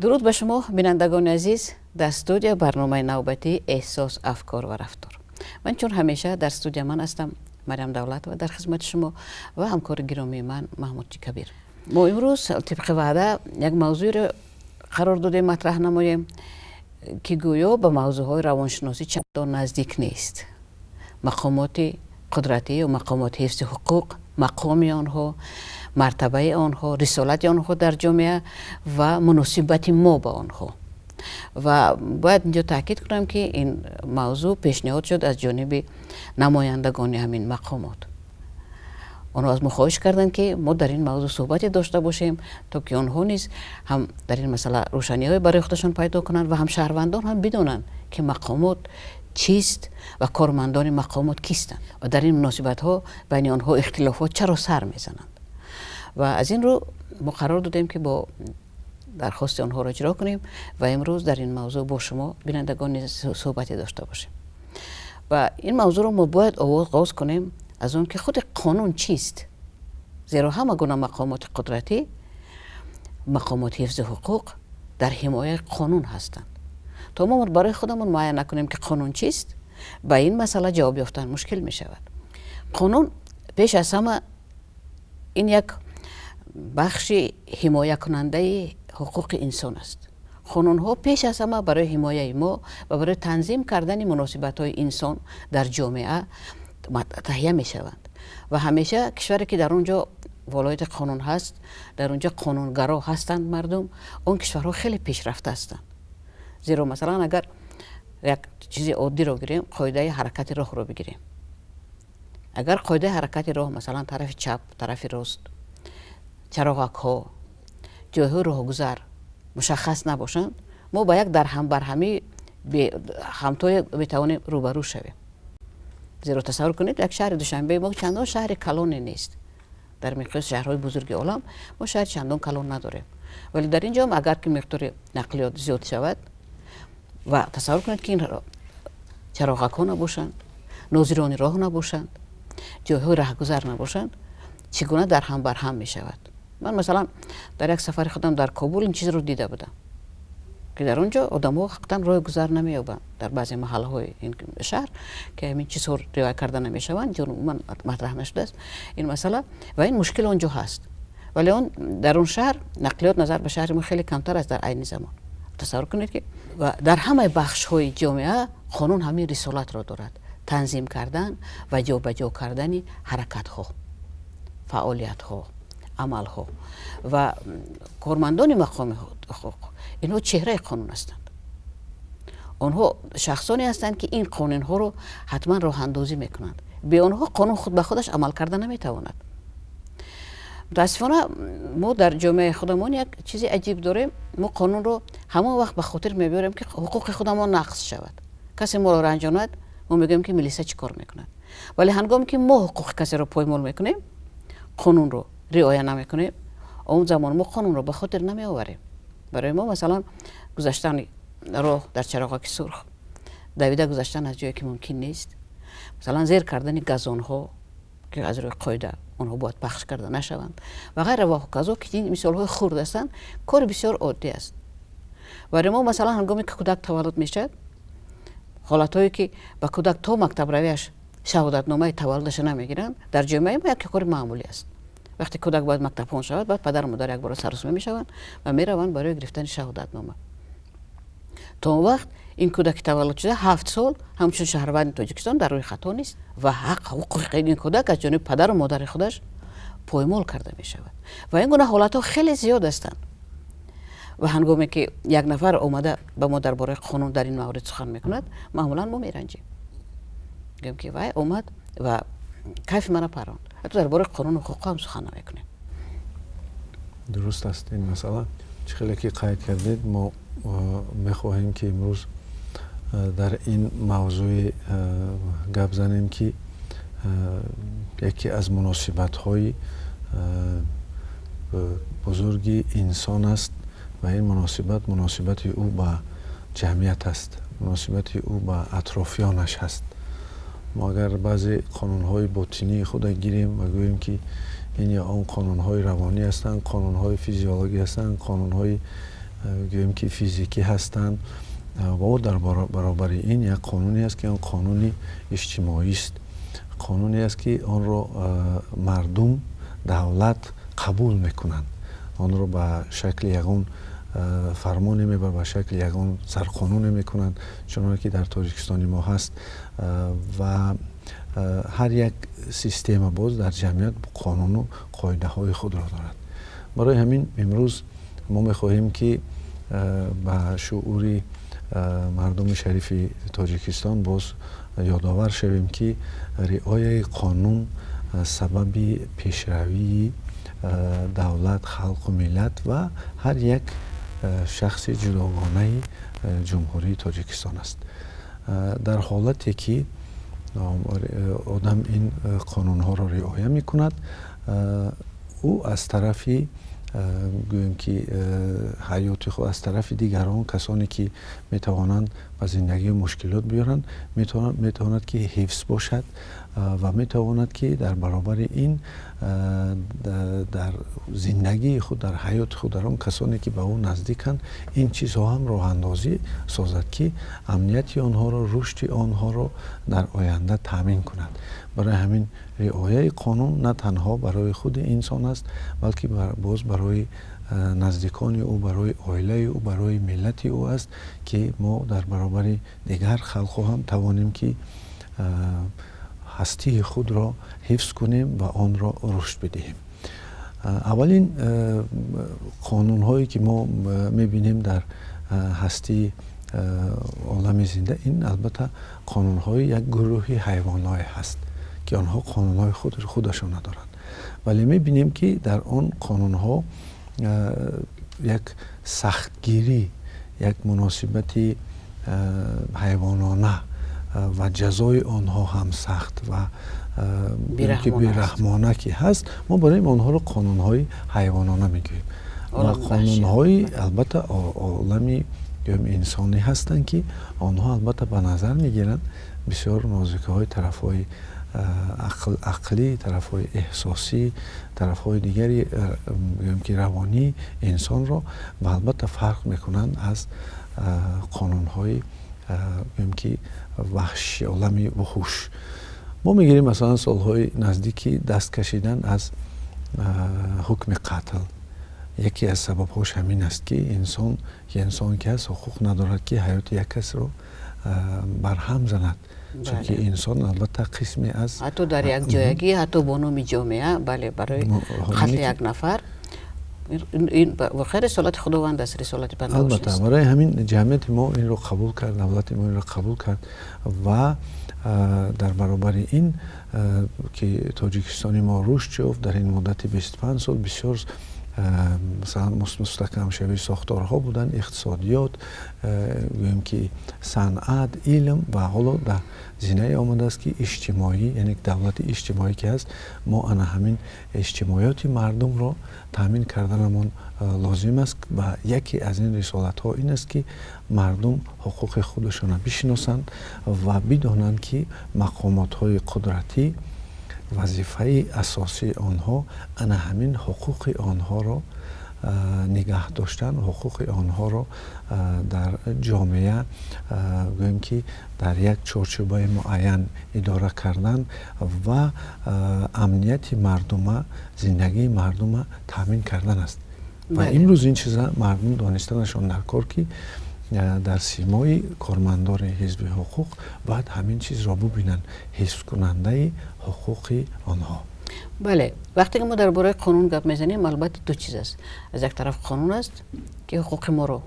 درود به شما بینندگان عزیز. در استودیو برنامه نوبتی احساس، افکار و رفتار. من چون همیشه در استودیو من هستم، مریم دولت، و در خدمت شما و همکار گرامی من محمود کبیر. ما امروز طبق وعده یک موضوع رو قرار دادیم مطرح نماییم که گویا به موضوعهای روانشناسی چندان نزدیک نیست. مقامات قدرتی و مقامات حفظ حقوق، مقام آنها، مرتبه آنها، رسالت آنها در جامعه و مناسبت ما با آنها. و باید اینجا تاکید کنم که این موضوع پیشنهاد شد از جانب نمایندگان همین مقامات. آنها از ما خواهش کردند که ما در این موضوع صحبتی داشته باشیم تا که آنها نیز هم در این مسئله روشنی های برای خودشان پیدا کنند و هم شهروندان هم بدونند که مقامات چیست و کارمندان مقامات کیستند و در این مناسبت ها بین آنها اختلافات چرا سر میزنند. و از این رو ما قرار دادیم که با درخواست آنها را اجرا کنیم و امروز در این موضوع با شما بینندگان صحبتی داشته باشیم. و این موضوع رو ما باید آغاز کنیم از اون که خود قانون چیست، زیرا همه گونه مقامات قدرتی، مقامات حفظ حقوق در حمایت قانون هستند. تا ما برای خودمون معین نکنیم که قانون چیست، به این مسئله جواب یافتن مشکل می شود. قانون پیش از همه این یک بخش حمایت کننده حقوق انسان است. قانون ها پیش از همه برای حمایت ما و برای تنظیم کردن مناسبت های انسان در جامعه تهیه می شوند و همیشه کشوری که در اونجا ولایت قانون هست، در اونجا قانونگرا هستند مردم، اون کشورها خیلی پیشرفته هستند. زیرا مثلا اگر یک چیزی عادی رو بگیریم، قاعده حرکت راه رو بگیریم، اگر قاعده حرکت راه مثلا طرف چپ، طرف راست، چراغک ها، جایهای راهگذر مشخص نباشند، ما با یک در هم بر همی همتای بتوانیم روبرو شویم. زیرا تصور کنید یک شهر دوشنبه ما چندان شهر کلانی نیست. در مقیاس شهرهای بزرگ عالم ما شهر چندان کلان نداریم، ولی در اینجا اگر که مقدار نقلیات زیاد شود و تصور کنید که این چراغک ها نباشند، ناظران راه نباشند، جایهای راهگذر نباشند، چگونه در هم بر هم می شود. من مثلا در یک سفر خودم در کابل این چیز رو دیده بودم که در اونجا آدم ها حقیقتا راه گذر نمی یابند در بعضی محله های این شهر که همین چیز رو روایت کرده نمی شوند، چون من مطرح نشده است این مسئله و این مشکل اونجا هست. ولی اون در اون شهر نقلیات نظر به شهر ما خیلی کمتر است در عین زمان. تصور کنید که و در همه بخش های جامعه قانون همین رسالت را دارد، تنظیم کردن و جابجا کردن حرکت ها، فعالیت ها، عمل ها و کارمندان مقام حقوق اینها چهره قانون هستند. آنها شخصانی هستند که این قانون ها رو حتما راه اندازی میکنند. به آنها قانون خود به خودش عمل کرده نمیتواند. متاسفانه ما در جامعه خودمون یک چیزی عجیب داریم، ما قانون رو همه وقت به خاطر میبریم که حقوق خودمون نقض شود. کسی ما رو رنجاند، ما میگیم که ملیسا چیکار میکنند. ولی هنگامی که ما حقوق کسی رو پایمال میکنیم، قانون رو رعایت نمیکنیم، اون زمان ما قانون رو به خاطر نمی آوریم. برای ما مثلا گذشتن راه در چراغک سرخ، دویده گذشتن از جایی که ممکن نیست، مثلا زیر کردن گازون ها که از روی قاعده اونها باید پخش کرده نشوند و غیره و کذا که این مثال های خرد هستند، کار بسیار عادی است. برای ما مثلا هنگامی که کودک تولد میشد، حالت هایی که به کودک تا مکتب رویش شهادت نامه تولدش نمیگیرند در جامعه ما یک کار معمولی است. وقتی کودک باید مکتب خوان شود، بعد پدر و مادر یک بار سررسمی میشوند و میروند برای گرفتن شهادت نامه. تا اون وقت این کودک تولد شده 7 سال همچون شهروند تاجیکستان در روی خطا نیست و حقوق این کودک از جانب پدر و مادر خودش پایمال کرده می شود و این گونه حالت ها خیلی زیاد هستند. و هنگامی که یک نفر اومده به ما درباره قانون در این مورد سخن میکند، معمولا ما میرنجیم، میگیم که وای اومد و کیف منو پراند، حتی درباره قانون و حقوق هم سخن نمیکنیم. درست است این مسئله. خیلی که قید کردید، ما میخواهیم که امروز در این موضوع گپ زنیم که یکی از مناسبت‌های بزرگی انسان است و این مناسبت او با جمعیت است، مناسبت او با اطرافیانش است. ما اگر بعضی قانون‌های باطنی خود گیریم و گوییم که این یا اون قانون‌های روانی هستند، قانون‌های فیزیولوژی هستند، قانون‌های گوییم که فیزیکی هستند و در برابر این یک قانونی است که آن قانونی اجتماعی است، قانونی است که آن را مردم دولت قبول میکنند، آن را به شکل یگان فرمانی میبرد، به شکل یگان سرقانونی میکنند چنانکه که در تاجیکستان ما هست و هر یک سیستم باز در جمعیت قانون و قاعده های خود را دارد. برای همین امروز ما میخواهیم که به شعور مردم شریف تاجیکستان باز یادآور شویم که رعایت قانون سبب پیشروی دولت، خلق و ملت و هر یک شخص جداگانه جمهوری تاجیکستان است. در حالتی که آدم این قانون ها را رعایت می کند، او از طرفی گوییم که حیات خود، از طرف دیگران کسانی که می توانند به زندگی مشکلات بیارند می تواند که حفظ باشد و می تواند که در برابر این در زندگی خود، در حیات خود، در آن کسانی که به او نزدیکند این چیزها هم راه اندازی سازد که امنیت آنها را، رشد آنها را در آینده تامین کند. برای همین رعایت قانون نه تنها برای خود انسان است بلکه باز برای نزدیکان او، برای عائله او، برای ملت او است که ما در برابر دیگر خلق هم توانیم که هستی خود را حفظ کنیم و آن را رشد بدهیم. اولین قانون هایی که ما میبینیم در هستی عالم زنده، این البته قانون های یک گروهی حیوانات هست که آنها قانون های خودشان ندارند، ولی میبینیم که در آن قانون ها یک سختگیری، یک مناسبت حیوانانه و جزای آنها هم سخت و بیرحمانه که هست. ما برای آنها رو قانون های حیوانانه میگوییم و قانون های البته عالمی انسانی هستند که آنها البته به نظر میگیرند بسیار نازکه های طرف های عقلی، طرف های احساسی، طرف های دیگری که روانی انسان را و البته فرق میکنند از قانون های که وحشی، عالمی وحوش. ما میگیریم مثلا سالهای نزدیکی دست کشیدن از حکم قتل، یکی از سببهاش همین است که انسان که هست حقوق ندارد که حیات یک کس رو برهم زند. چون که انسان البته قسمی از حتی در یک جایگی، حتی بانومی جامعه، بله، برای قتل یک نفر این بخیر رسالت خداوند است، رسالت بنده البته است. برای همین جمعیت ما این رو قبول کرد، دولت ما این رو قبول کرد و در برابر این که تاجیکستان ما رشد یافت در این مدت 25 سال بسیار مثلا مستحکم شوی ساختارها بودن، اقتصادیات، گوییم که صنعت، علم و حالا در زینه آمده است که اجتماعی، یعنی دولت اجتماعی که هست، ما انا همین اجتماعیات مردم را تامین کردنمون لازم است و یکی از این رسالت ها این است که مردم حقوق خودشان را بشناسند و بدانند که مقامات های قدرتی وظیفه اساسی آنها انا همین حقوق آنها را نگاه داشتن، حقوق آنها را در جامعه گوییم که در یک چارچوبه معین اداره کردن و امنیت مردم، زندگی مردم تامین کردن است. و امروز این چیزا مردم دانستنشان در کار که در سیمای کارمندان حزب حقوق باید همین چیز را ببینن، حفظ کننده حقوق آنها. بله، وقتی که ما درباره قانون گپ میزنیم البته دو چیز است. از یک طرف قانون است که حقوق ما رو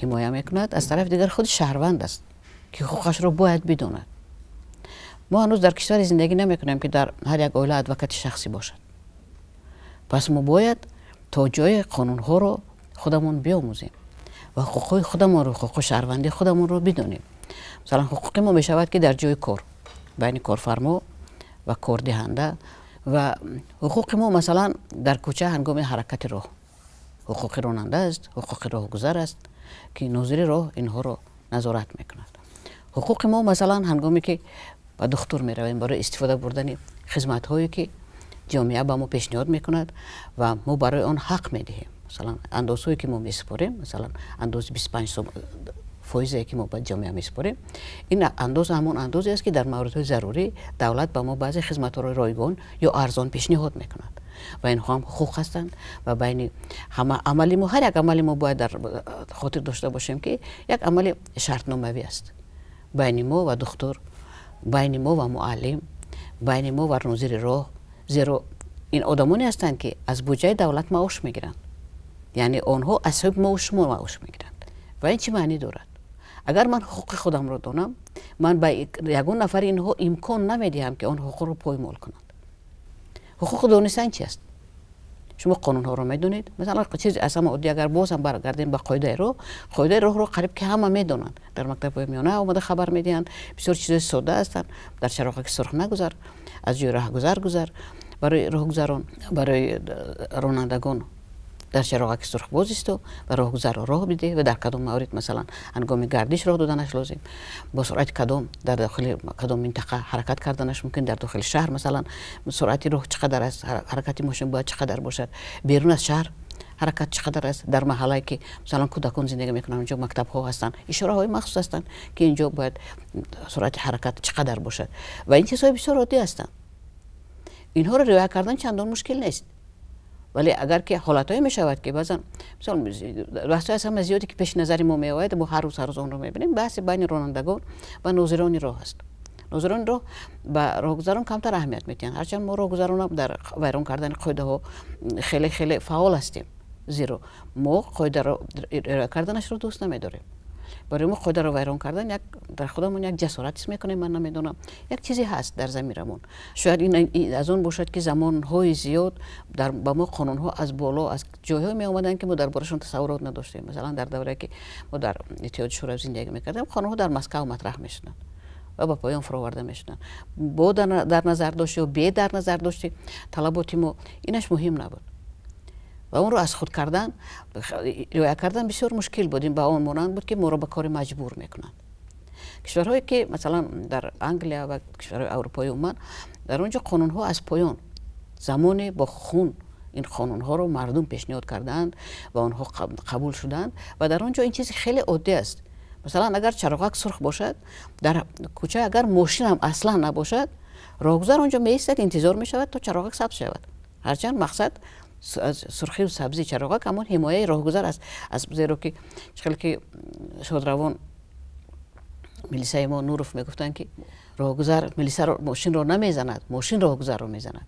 حمایت میکند، از طرف دیگر خود شهروند است که حقوقش رو باید بداند. ما هنوز در کشور زندگی نمیکنیم که در هر یک عائله ادوکات شخصی باشد. پس ما باید تا جای قانون ها رو خودمون بیاموزیم و حقوق خودمون رو، حقوق شهروندی خودمون رو بدونیم. مثلا حقوق ما میشود که در جای کار بین کارفرما و کاردهنده، و حقوق ما مثلا در کوچه هنگام حرکت راه، حقوق راننده است، حقوق راهگذر است که ناظر راه اینها رو نظارت میکند. حقوق ما مثلا هنگامی که به دکتر میرویم برای استفاده بردن خدمات هایی که جامعه به ما پیشنهاد میکند و ما برای آن حق میدهیم. مثلا اندازهایی که ما میسپاریم، مثلا انداز 25 فایزی که ما به جامعه میسپاریم، این انداز همون اندازی است که در موردهای ضروری دولت به ما بعضی خدمات‌های رایگان یا ارزان پیشنهاد میکند و اینها هم حقوق هستند و بین همه عملی ما، هر یک عملی ما باید در خاطر داشته باشیم که یک عمل شرطنامه‌ای است بین ما و دکتر، بین ما و معلم، بین ما و ناظر راه. زیرا این آدمانی هستند که از بودجه دولت معاش میگیرند، یعنی آنها از حساب معاش ما معاش میگیرند و این چی معنی دارد؟ اگر من حقوق خودم را دانم، من به یگان نفر اینها امکان نمیدهم که آن حقوق را پایمال کنند. حقوق دانستن چی است؟ شما قانون ها رو میدونید، مثلا چیز اصلا عادی اگر باز هم برگردیم به قاعده راه رو قریب که همه میدونند، در مکتب میانه اومده خبر میدهند، بسیار چیز ساده هستند. در چراغک سرخ نگذر، از جای راه گذر، برای راهگذران، برای رانندگان در چراغک سرخ باز ایستو و راهگذر راه بده و در کدام مورد مثلا هنگام گردش راه دادنش لازم با سرعت کدام در داخل کدام منطقه حرکت کردنش ممکن، در داخل شهر مثلا سرعت راه چقدر است، حرکت ماشین باید چقدر باشد، بیرون از شهر حرکت چقدر است، در محله که مثلا کودکان زندگی میکنن اونجا مکتب ها هستن، اشاره های مخصوص هستن که اینجا باید سرعت حرکت چقدر باشد و این چیزهای بسیار عادی هستند. اینها رو رعایت کردن چندان مشکل نیست، ولی اگر که حالتایی می شود که بعضا مثلا بحث از هم زیادی که پیش نظر ما می آید، ما هر روز اون رو می بینیم، بحث بین رانندگان و ناظران راه است. ناظران راه به راهگذران کمتر اهمیت میدن، هرچند ما راهگذران در ویران کردن قاعده ها خیلی فعال هستیم، زیرا ما قاعده را رعایت کردنش رو دوست نمیداریم. برای ما قاعده رو ویران کردن یک در خودمون یک جسارتی میکنیم، من نمیدونم یک چیزی هست در ضمیرمون. شاید این از اون باشد که زمانهای زیاد در با ما قانون ها از بالا از جایهای می اومدن که ما دربارشون تصورات نداشتیم. مثلا در دوره که ما در اتحاد شوروی زندگی میکردیم، قانون ها در مسکو مطرح میشدن و با پایان فرو آورده میشدن. با در نظر داشتی و بی در نظر داشتی طلبات ما، اینش مهم نبود و اون رو از خود کردن رعایت کردن بسیار مشکل بود. این با اون مانند بود که ما رو به کار مجبور میکنند. کشورهایی که مثلا در انگلیا و کشورهای اروپایی اومد، در اونجا قانون ها از پایان زمان با خون این قانون ها رو مردم پیشنهاد کردند و آنها قبول شدند و در اونجا این چیز خیلی عادی است. مثلا اگر چراغک سرخ باشد در کوچه، اگر ماشین هم اصلا نباشد، راهگذر اونجا میایستد انتظار میشود تا چراغک سبز شود، هرچند مقصد از سرخی و سبزی چراغک همون حمایه راهگذر است. از زیرا که خیلی که شادروان ملیسای ما نوروف میگفتن که راهگذر ملیسا ماشین رو نمیزند، ماشین راهگذر رو میزند،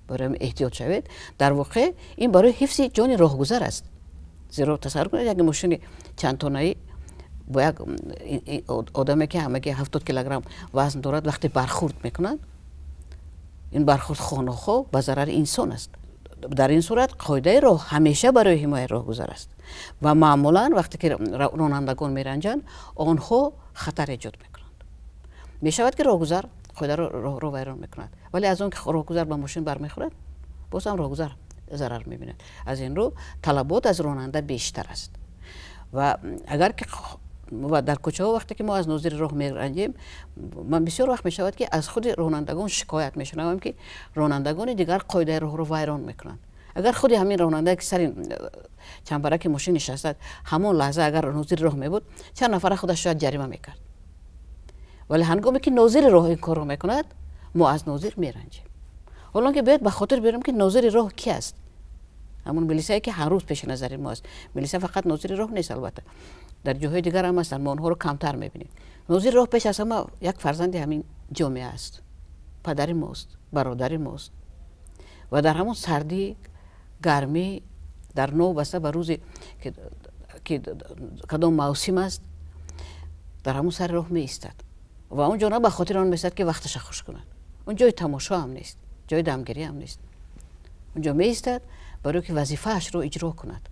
برای احتیاط شوید. در واقع این برای حفظ جان راهگذر است، زیرا تصور کنید یک ماشین چند تونه‌ای با یک آدمی که همگی 70 کیلوگرم وزن دارد وقتی برخورد میکنند، این برخورد خانه‌ها به ضرر انسان است. در این صورت قاعده راه همیشه برای حمایت راهگذر است و معمولا وقتی که رانندگان میرنجند آنها خطر ایجاد میکنند. میشود که راهگذر قاعده رو ویران میکند، ولی از اون که راهگذر به ماشین برمیخورد باز هم راهگذر ضرر میبیند. از این رو طلبات از راننده بیشتر است و اگر که و در کوچه ها وقتی که ما از ناظر راه میرنجیم، من بسیار وقت میشود که از خود رانندگان شکایت میشنوم که رانندگان دیگر قاعده راه رو ویران میکنند. اگر خود همین راننده که سر چنبرک ماشین نشسته همون لحظه اگر ناظر راه میبود، چند نفر خودش شاید جریمه میکرد، ولی هنگامی که ناظر راه این کار رو میکند ما از ناظر میرنجیم. حالا که باید به خاطر بیاریم که ناظر راه کی است، همون ملیسایی که هر روز پیش نظر ما است. ملیسا فقط ناظر راه نیست، البته در جاهای دیگر هم هستند، ما اونها رو کمتر میبینیم. ناظر راه پیش از همه یک فرزند همین جامعه است، پدر ماست، برادر ماست و در همون سردی گرمی در نو بسته به روزی که کدام موسم است در همون سر راه می ایستد و اونجا نه به خاطر آن میستد که وقتش خوش کند، اون جای تماشا هم نیست، جای دمگیری هم نیست، اونجا می ایستد برای که وظیفه اش رو اجرا کند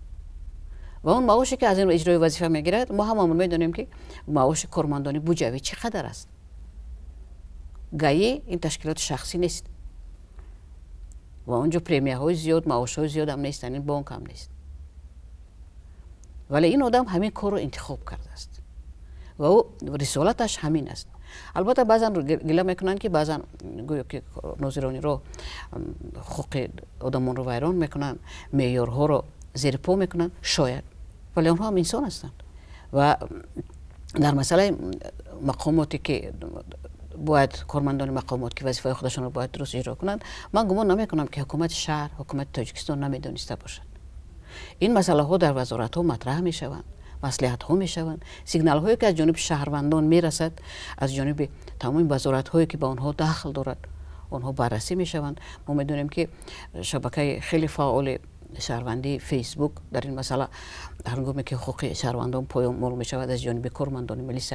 و اون معاشی که از این اجرای وظیفه میگیرد ما هممون میدونیم که معاش کارمندانی بودجوی چقدر است. گاهی این تشکیلات شخصی نیست و اونجا پریمیه های زیاد، معاش های زیاد هم نیستن، این بانک هم نیست، ولی این آدم همین کار رو انتخاب کرده است و او رسالتش همین است. البته بعضا گله میکنن که بعضا گویا که ناظرانی رو حقوق آدمان رو ویران میکنن، معیارها رو زیر پا میکنند شاید، ولی آنها هم انسان هستند و در مسئله مقاماتی که باید کارمندان مقامات که وظیفه خودشون رو باید درست اجرا کنند، من گمان نمیکنم که حکومت شهر، حکومت تاجیکستان نمیدونسته باشد. این مسئله ها در وزارت ها مطرح می شوند، مصلحت ها می شوند، سیگنال هایی که از جانب شهروندان می رسد، از جانب تمام وزارت هایی که به آنها دخل دارد، آنها بررسی می شوند. ما می دونیم که شبکه خیلی فعال شهروندی فیسبوک در این مسئله هنگامی که حقوق شهروندان پایمال می شود از جانب کارمندان ملیس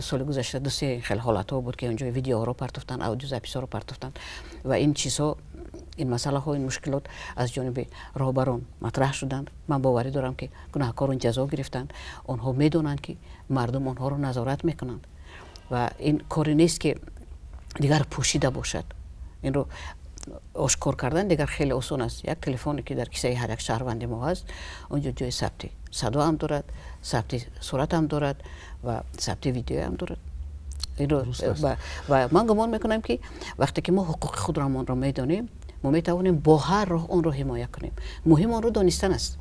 سال گذشته دو سه خیلی حالت ها بود که اونجا ویدیو رو پرتافتن، اودیو زاپیس رو پرتافتن و این چیزها، این مسئله ها، این مشکلات از جانب راهبران مطرح شدند. من باوری دارم که گناهکاران جزا گرفتند، آنها میدونند که مردم آنها رو نظارت میکنند و این کاری نیست که دیگر پوشیده باشد. این رو آشکار کردن دیگر خیلی آسان است. یک تلفنی که در کیسه هر یک شهروند ما هست، اونجا جای ثبت صدا هم دارد، ثبت صورت هم دارد و ثبت ویدیو هم دارد. این رو و من گمان میکنم که وقتی که ما حقوق خودمان را میدانیم، ما میتوانیم با هر راه اون رو حمایت کنیم. مهم آن رو دانستن است.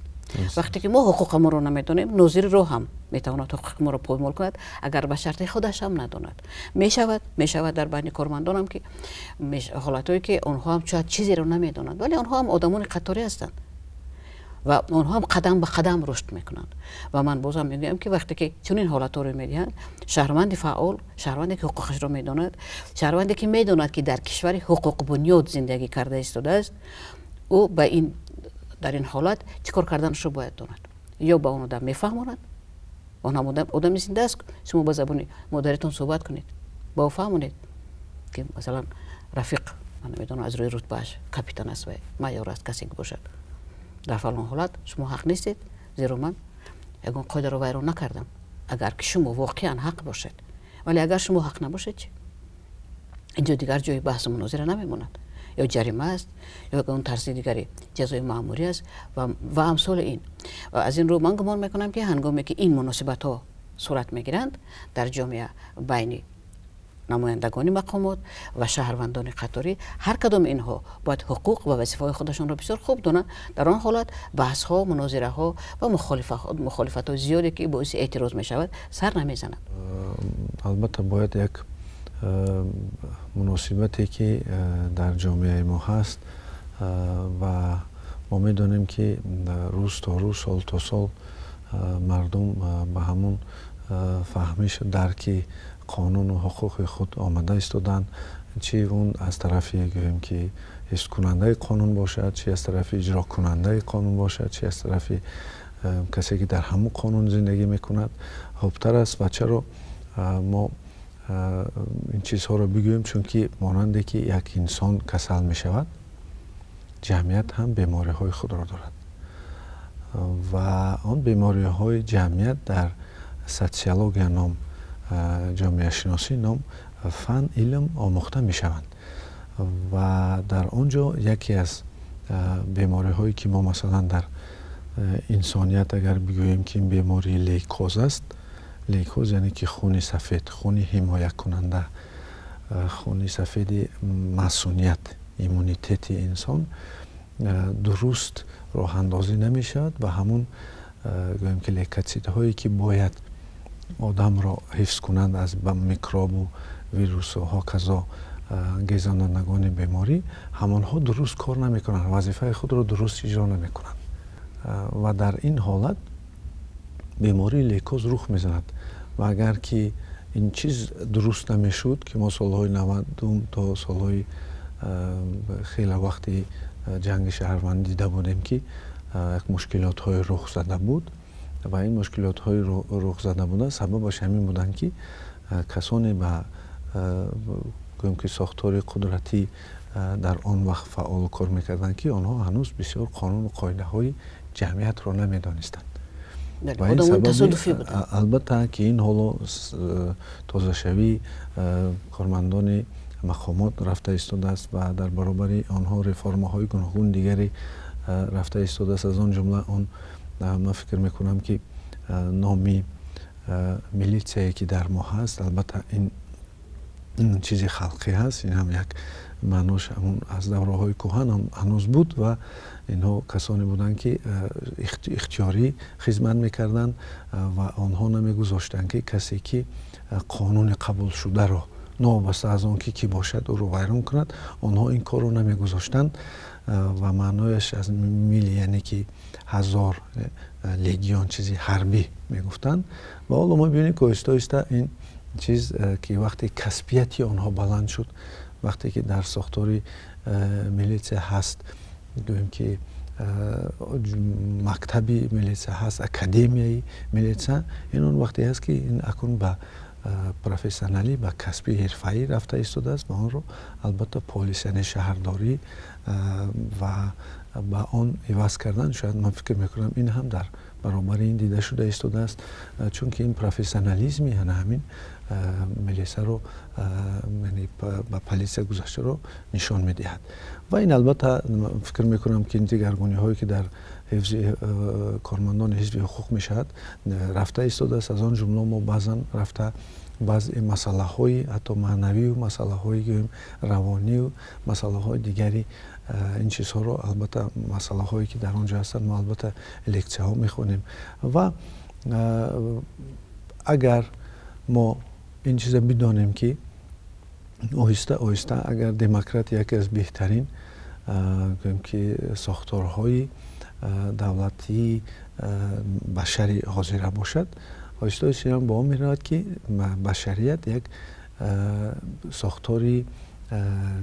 وقتی که ما حقوق ما رو نمیدانیم، ناظر رو هم میتواند حقوق ما رو پایمال کند اگر به شرط خودش هم نداند. میشود در بین کارمندان هم که حالتایی که آنها هم شاید چیزی رو نمیدانند، ولی آنها هم آدمان قطاری هستند و آنها هم قدم به قدم رشد میکنند و من بازم میگم که وقتی که چنین حالت‌ها رو میدهند، شهروند فعال، شهروندی که حقوقش رو میداند، شهروندی که میداند که در کشور حقوق بنیاد زندگی کرده ایستاده است، او به این در این حالت چیکار کردنش رو باید داند. یا با اون آدم میفهماند، اون هم آدم زنده است، شما با زبان مادرتون صحبت کنید، با او فهمونید که مثلا رفیق من نمیدونم از روی رتبهش کاپیتان است و مایور است، کسی که باشد، در فلان حالت شما حق نیستید، زیرا من یگان قاعده رو ویران نکردم. اگر که شما واقعا حق باشد، ولی اگر شما حق نباشید چی؟ اینجا دیگر جای بحث مناظره نمیماند، یا جریمه است یا اون طرز دیگری جزای مأموری است و امثال این. و از این رو من گمان میکنم که هنگامی که این مناسبت ها صورت میگیرند در جامعه بین نمایندگان مقامات و شهروندان قطاری، هر کدام اینها باید حقوق و وظیفه‌های خودشان را بسیار خوب دانند. در آن حالت بحث ها، مناظره ها و مخالفت ها زیادی که باعث اعتراض می شود سر نمیزند. البته باید یک مناسبتی که در جامعه ما هست و ما میدانیم که روز تا روز، سال تا سال مردم به همون فهمیش درک قانون و حقوق خود آمده ایستادند، چی اون از طرفی گوییم که حفظ کننده قانون باشد، چی از طرف اجرا کننده قانون باشد، چی از طرف کسی که در همون قانون زندگی میکند خوبتر است. و چرا ما این چیزها رو بگوییم؟ چون که مانند که یک انسان کسل می شود، جمعیت هم بیماری های خود را دارد و آن بیماری های جمعیت در سوسیولوژی نام، جامعه شناسی نام فن علم آموخته می شوند و در آنجا یکی از بیماری هایی که ما مثلا در انسانیت اگر بگوییم که این بیماری لیکوز است، لیکوز یعنی که خون سفید، خون حمایت کننده، خون سفید مسئولیت، ایمونیتت انسان درست راه اندازی نمی شود و همون گوییم که لیکوسیت هایی که باید آدم را حفظ کنند از میکروب و ویروس و هاکذا گیزندگان بیماری، همانها درست کار نمی کنند، وظیفه خود را درست اجرا نمی کنند و در این حالت بیماری لیکوز رخ میزند. و اگر که این چیز درست نمیشد که ما سالهای 90 تا سالهای خیلی وقتی جنگ شهروندی دیده بودیم که یک مشکلات های رخ زده بود و این مشکلات های رخ زده بوده سببش همین بودن که کسانی به گویم که ساختار قدرتی در آن وقت فعال کار میکردن که آنها هنوز بسیار قانون و قاعده های جمعیت را نمیدانستند. و این سبب البته که این حالا تازه شوی کارمندان مقامات رفته ایستاده است و در برابر آنها رفرم های گوناگون دیگری رفته ایستاده است. از آن جمله آن من فکر میکنم که نامی میلیتسیایی که در ما هست، البته این چیزی خلقی هست، این هم یک معناش همون از دوره‌های کهن هم هنوز بود و اینها کسانی بودند که اختیاری خدمت میکردند و آنها نمیگذاشتند که کسی که قانون قبول شده را نابسته از آن که کی باشد او رو ویران کند، آنها این کار رو نمیگذاشتند و معنایش از میلی یعنی که 1000 لگیون چیزی حربی میگفتند. و حالا ما ببینیم که آهسته آهسته این چیز که وقتی کسبیتی آنها بلند شد، وقتی که در ساختاری میلیسه هست، گویم که مکتبی میلیسه هست، اکادمیایی میلیسه، این اون وقتی هست که این اکنون به پروفسیونالی به کسبی حرفه‌ای رفته ایستاده است و آن رو البته پلیس یعنی شهرداری و با آن عوض کردن. شاید من فکر میکنم این هم در برابر این دیده شده ایستاده است، چون که این پروفسیونالیسمی یعنی همین میلیسه رو یعنی با پلیس گذشته رو نشان میدهد. و این البته فکر میکنم که این دیگرگونی هایی که در حفظ کارمندان حزب حقوق میشد رفته ایستاده است. از آن جمله ما بعضا رفته بعضی مسئله های حتی معنوی و مسئله های روانی و مسئله های دیگری این چیزها رو، البته مسئله هایی که در آنجا هستند ما البته لکچه ها میخونیم. و اگر ما این چیز بدانیم که آهسته آهسته اگر دموکرات یکی از بهترین که ساختارهای دولتی بشری حاضر باشد، آهسته آهسته هم با آن می‌رود که بشریت یک ساختاری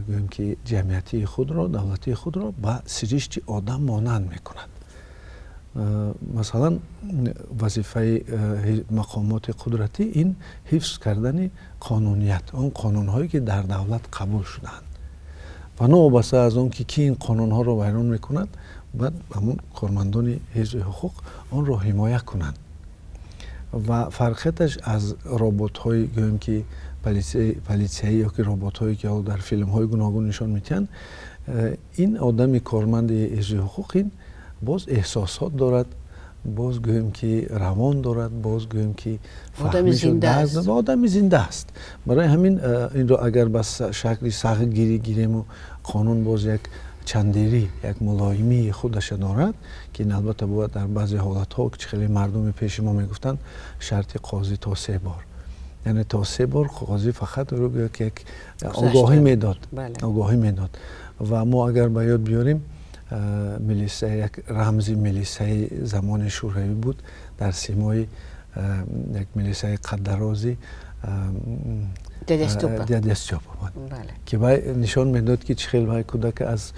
گویم که جمعیتی خود را، دولتی خود را با سرشت آدم مانند میکند. مثلا وظیفه مقامات قدرتی این حفظ کردن قانونیت، آن قانون‌هایی که در دولت قبول شدند و نوابسته از آن که کی این قانون‌ها را ویران میکند، بعد همون کارمندان حزب حقوق آن را حمایت کنند. و فرقیتش از ربات‌های گویم که پلیسیایی یا که ربات‌هایی که در فیلم‌های گوناگون نشان میدن، این آدم کارمند حزب حقوق این باز احساسات دارد، باز گویم که روان دارد، باز گویم که آدم زنده است و آدم زنده است. برای همین این رو اگر بس شکلی سخت گیریم و قانون باز یک چندری، یک ملایمی خودش دارد که این البته باید در بعضی حالت‌ها که خیلی مردم پیش ما میگفتن شرط قاضی تا 3 بار، یعنی تا 3 بار قاضی فقط رو یک آگاهی میداد. آگاهی میداد. و ما اگر به یاد بیاریم میلیسه یک رمزی میلیسه زمان شوروی بود در سیمای یک میلیسه قد درازی ددستوپا بود که نشان میداد که چه خیلی کودک از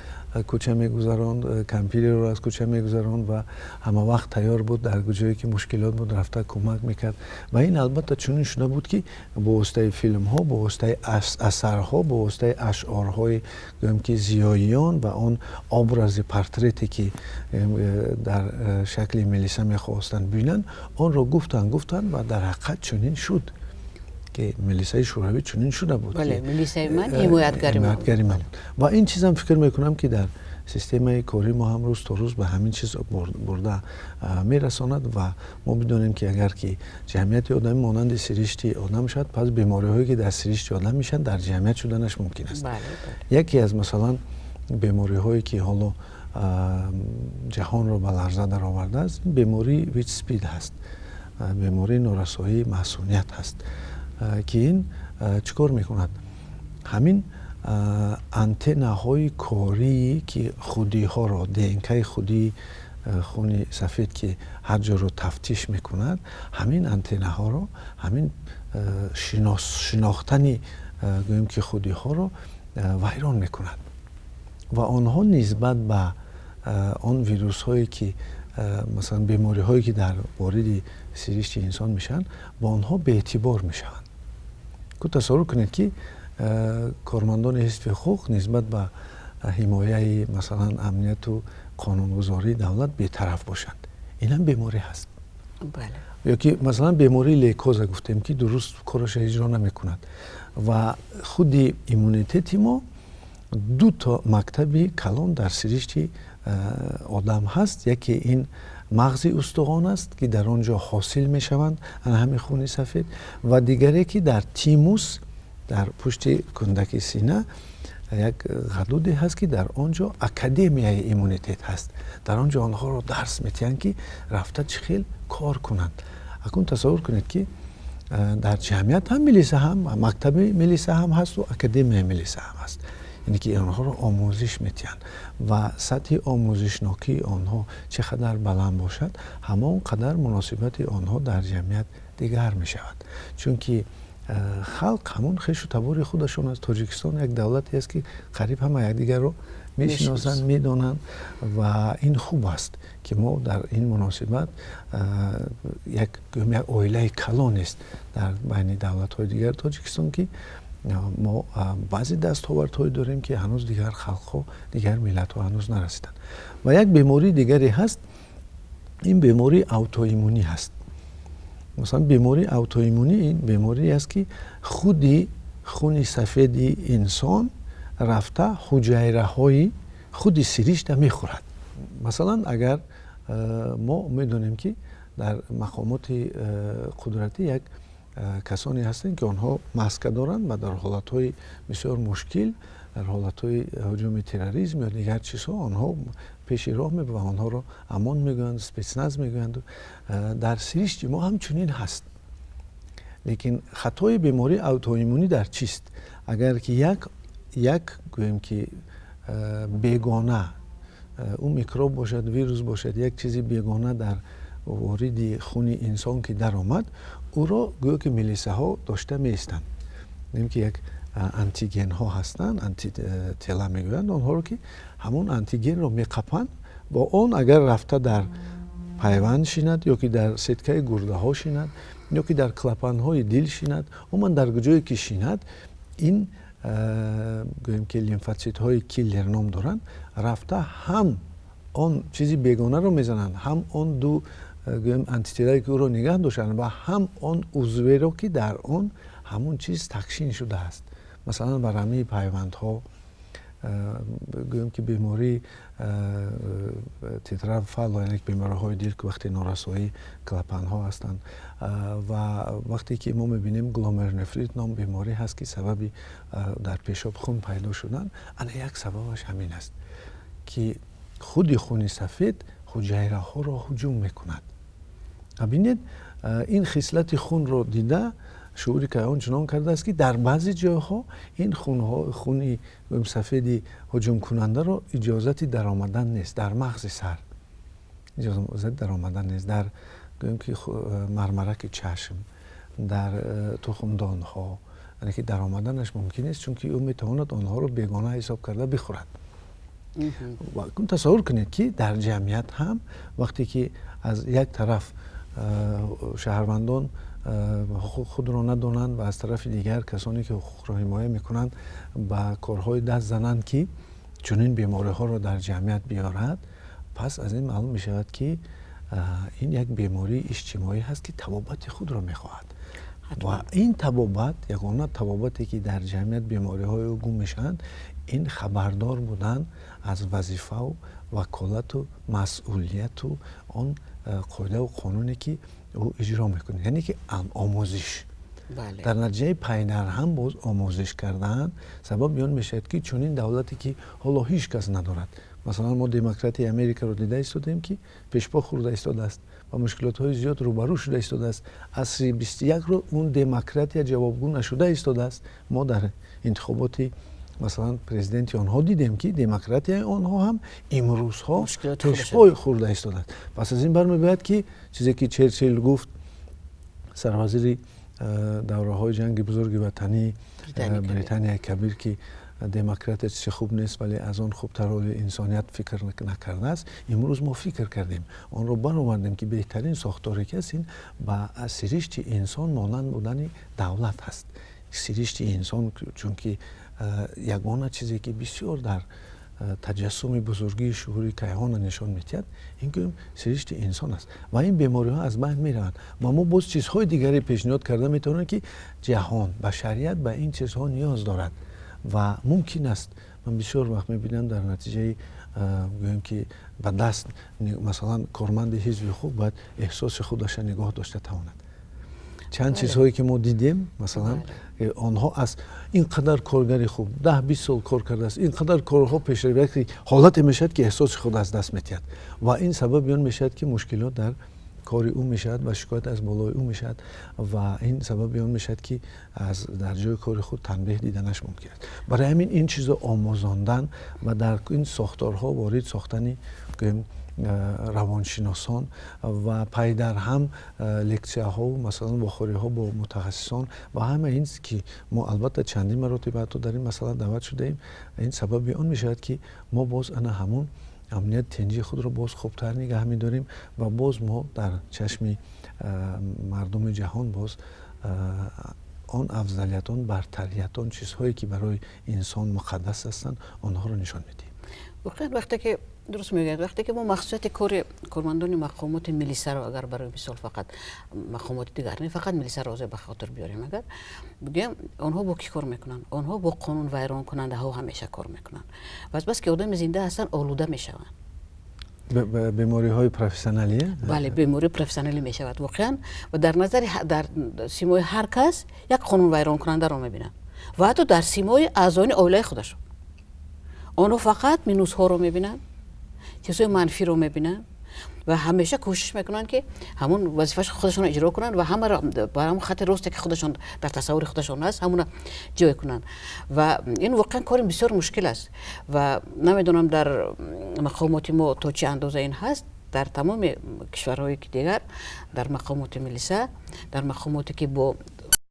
کوچه میگذراند، کمپیری رو از کوچه میگذراند و همه وقت تیار بود در جایی که مشکلات بود رفته کمک میکرد. و این البته چنین شده بود که با واسطه فیلم ها، با واسطه اثرها، با واسطه اشعارهای گویم که زیاییان و آن ابراز پورتریتی که در شکل میلیسه میخواستند ببینن، آن رو گفتن و در حقیقت چنین شد که میلیسه شوروی چنین شده بود. بله، میلیسه من حمایتگری من بود. و این چیز هم فکر میکنم که در سیستم کاری ما هم روز تا روز به همین چیز برده میرساند و ما بدونیم که اگر که جمعیت آدم مانند سرشتی آدم شد، پس بیماری هایی که در سرشتی آدم میشن در جمعیت شدنش ممکن است. بله. یکی از مثلا بیماری هایی که حالا جهان رو به لرزه در آورده است، بیماری ویچ سپید هست، بیماری نارسایی محسونیت هست که این چیکار میکند؟ همین انتنه های کاری که خودی ها را دینکه خودی خون سفید که هر جا رو تفتیش میکند، همین انتنه ها را، همین شناختنی گویم که خودی ها را ویران میکند و آنها نسبت به آن ویروس هایی که مثلا بیماری هایی که در وارد سرشت انسان میشن با آنها به اعتبار میشن. که تصور کنید که کارمندان حزب حقوق نسبت به حمایه مثلا امنیت و قانونگذاری دولت بی‌طرف باشند، این هم بیماری هست. بله. یا که مثلا بیماری لیکوز گفتیم که درست کارش اجرا نمیکند و خود ایمونیته ما 2 تا مکتبی کلان در سرشت آدم هست. یکی این مغز استخوان است که در آنجا حاصل می شوند همین خون سفید و دیگری که در تیموس در پشت کندک سینه یک حدودی هست که در آنجا اکادمیای ایمونیتت هست. در آنجا آنها رو درس میتین که رفته چه خیل کار کنند. اکنون تصور کنید که در جمعیت هم ملی سهم، مکتب ملی سهم هست و اکادمی ملی سهم هست. یعنی که آنها رو آموزش میتین و سطح آموزشناکی آنها چقدر بلند باشد، همان قدر مناسبت آنها در جمعیت دیگر می شود. چون که خلق همون خویش و تبار خودشون است. تاجیکستان یک دولتی است که قریب همه یکدیگر رو میشناسند، میدانند و این خوب است که ما در این مناسبت یک عائله کلان است در بین دولت‌های دیگر تاجیکستان که ما بعضی دستاوردهای داریم که هنوز دیگر خلق‌ها، دیگر ملت‌ها هنوز نرسیدند. و یک بیماری دیگری هست، این بیماری اوتوایمونی هست. مثلا بیماری اوتوایمونی این بیماری است که خودی خون سفید انسان رفته حجره های خودی سیریشته میخورد. مثلا اگر ما میدونیم که در مقامات قدرتی یک کسانی هستند که آنها مسکه دارند و در حالتهای بسیار مشکل، در حالتهای هجوم تروریسم یا دیگر چیزها آنها پیش راه میبرند و آنها را امان میگویند، سپیتسناز میگویند. در سیریشت ما هم چنین هست. لیکن خطای بیماری اوتوایمونی در چیست؟ اگر که یک گویم که بیگانه اون میکروب باشد، ویروس باشد، یک چیزی بیگانه در وارد خون انسان که در آمد، او را گویا که ملیسه ها داشته میستند. نیم که یک انتیگن ها هستند، آنتی تلا میگویند، آنها رو که همون انتیگن رو میقپند، با اون اگر رفته در پیوند شیند یا که در سطکه گرده ها شیند یا که در کلپن های دل شیند، من در جایی که شیند این گویم که لیمفوسیت های کیلر نام دارن، رفته هم آن چیزی بیگانه رو میزنند، هم آن دو گویم آنتیتلایی که او رو نگه داشتن و هم آن عضوی رو که در آن همون چیز تکشین شده است. مثلا برای پیوند ها گویم که بیماری تیتراب فعال، یعنی بیماری های دل که وقتی نارسایی کلپن ها هستند و وقتی که ما میبینیم گلومرولونفریت نام بیماری هست که سببی در پیشاب خون پیدا شدن، انا یک سببش همین است که خودی خون سفید حجره ها را هجوم میکند. ببینید این خصلت خون رو دیده شعوری که اون چنان کرده است که در بعضی جاها این خونی سفیدی هجوم کننده رو اجازتی در آمدن نیست. در مغز سر اجازت در آمدن نیست، در گویم که مرمرک چشم، در تخمدان ها، یعنی که در آمدنش ممکن است، چون که او میتواند آنها رو بیگانه حساب کرده بخورد. و تصور کنید که در جمعیت هم وقتی که از یک طرف شهروندان خود را ندانند و از طرف دیگر کسانی که حقوق را حمایت میکنند با کارهای دست زنند که چنین بیماری ها را در جمعیت بیارد، پس از این معلوم می شود که این یک بیماری اجتماعی هست که تبابت خود را میخواهد. و این تبابت، یگانه تبابتی که در جمعیت بیماری های او گم میشند، این خبردار بودن از وظیفه و وکالت و مسئولیت و آن قاعده و قانونی که او اجرا میکنه، یعنی که آموزش. بله. در نتیجه پینر هم باز آموزش کردن سبب بیان میشد که چنین دولتی که حالا هیچ کس ندارد، مثلا ما دموکراتی امریکا رو دیده ایستادیم که پیشپا خورده ایستاده است و مشکلات های زیاد روبرو شده ایستاده است. عصر 21 رو اون دموکراتی جوابگو نشده ایستاده است. ما در انتخابات مثلا پرزیدنت آنها دیدیم که دموکراتی آنها هم امروز ها پیشپای خورده ایستاده است. پس از این برمی‌آید که چیزی که چرچیل گفت، سروزیر دوره های جنگ بزرگ وطنی بریتانیا کبیر، که دموکرات چه خوب نیست ولی از آن خوبتر روی انسانیت فکر نکرده است. امروز ما فکر کردیم، آن رو برآوردیم که بهترین ساختاری که است این با سرشت انسان مانند بودن دولت هست. سرشت انسان چون که یگانه چیزی که بسیار در تجسم بزرگی شعوری کیهان نشان می‌دهد، این که سرشت انسان است و این بیماری ها از بین میروند. و ما باز چیزهای دیگری پیشنهاد کرده میتونیم که جهان بشریت به این چیزها نیاز دارد و ممکن است. من بسیار وقت میبینم در نتیجه گویم که به دست مثلا کارمند حزب خوب باید احساس خودش نگاه داشته تواند. چند چیزهایی که ما دیدیم مثلا آنها از اینقدر کارگری خوب 10-20 سال کار کرده است اینقدر کارها پیش رفته که حالت میشد که احساس خود از دست میتید و این سبب اون میشد که مشکلات در کاری او میشد و شکایت از بالای او میشد و این سبب اون میشد که از در جای کار خود تنبیه دیدنش ممکن است. برای همین این چیزا آموزاندن و در این ساختارها وارد ساختن روانشناسان و پای در هم لکچه ها و مثلا واخوری ها با متخصصان و همه این که ما البته چندین مراتب حتی در این مثلا دعوت شده ایم این سبب اون میشد که ما باز انا همون امنیت تنجی خود رو باز خوبتر نگه می‌داریم و باز ما در چشم مردم جهان باز آن افضلیتان برتریتان چیزهایی که برای انسان مقدس هستند آنها رو نشان میدیم. واقعا وقتی که درست میگید وقتی که ما مخصوصیت کارمندان مقامات ملی سر اگر برای مثال فقط مقامات دیگر نه فقط ملی سر به خاطر بیاریم اگر بگیم آنها با کی کار میکنن آنها با قانون ویران کننده ها همیشه کار میکنن بس که آدم زنده هستن آلوده میشوند بیماری های پروفسیونالیه بله بیماری پروفسیونالی میشود واقعا و در نظر در سیمای هر کس یک قانون ویران کننده رو میبینن و حتی در سیمای اعضای عائله خودشون آنها فقط مینوس ها رو میبینن چیزهای منفی رو میبینن و همیشه کوشش میکنن که همون وظیفه خودشون رو اجرا کنن و همه را با همون خط راستی که خودشون در تصور خودشون هست همون جای کنن و این واقعا کار بسیار مشکل است و نمیدونم در مقامات ما تا چه اندازه این هست در تمام کشورهای دیگر در مقامات ملیسه در مقاماتی که با